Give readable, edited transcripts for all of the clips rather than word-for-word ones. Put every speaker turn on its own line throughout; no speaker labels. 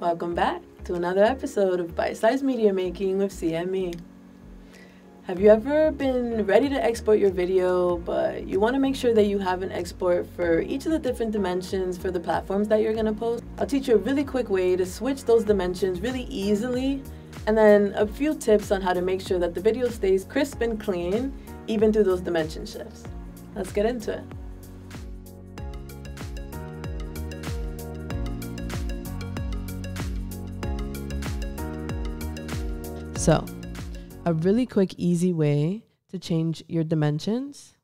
Welcome back to another episode of Bite-Sized Media Making with CME. Have you ever been ready to export your video, but you want to make sure that you have an export for each of the different dimensions for the platforms that you're going to post? I'll teach you a really quick way to switch those dimensions really easily, and then a few tips on how to make sure that the video stays crisp and clean, even through those dimension shifts. Let's get into it. So, a really quick, easy way to change your dimensions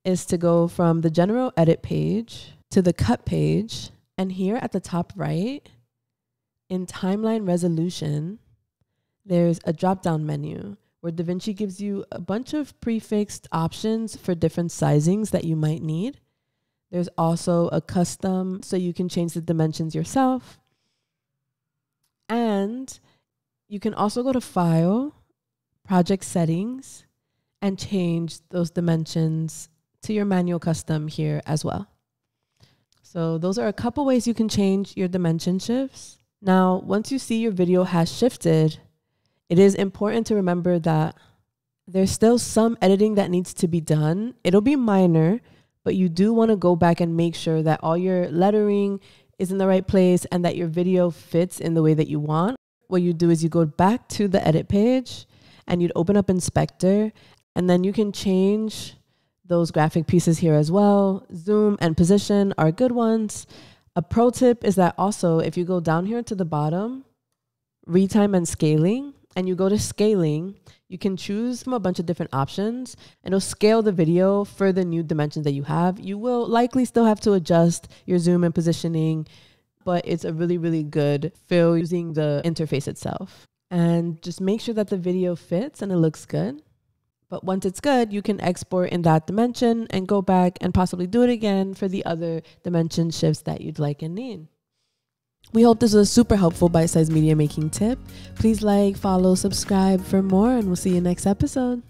is to go from the general edit page to the cut page. And here at the top right, in timeline resolution, there's a drop-down menu where DaVinci gives you a bunch of prefixed options for different sizings that you might need. There's also a custom, so you can change the dimensions yourself. And you can also go to File, Project Settings, and change those dimensions to your manual custom here as well. So those are a couple ways you can change your dimension shifts. Now, once you see your video has shifted, it is important to remember that there's still some editing that needs to be done. It'll be minor, but you do want to go back and make sure that all your lettering is in the right place and that your video fits in the way that you want. What you do is you go back to the edit page and you'd open up Inspector, and then you can change those graphic pieces here as well. Zoom and position are good ones. A pro tip is that also if you go down here to the bottom, retime and scaling, and you go to scaling, you can choose from a bunch of different options and it'll scale the video for the new dimensions that you have. You will likely still have to adjust your zoom and positioning, but it's a really, really good fill using the interface itself. And just make sure that the video fits and it looks good. But once it's good, you can export in that dimension and go back and possibly do it again for the other dimension shifts that you'd like and need. We hope this was a super helpful bite-sized media making tip. Please like, follow, subscribe for more, and we'll see you next episode.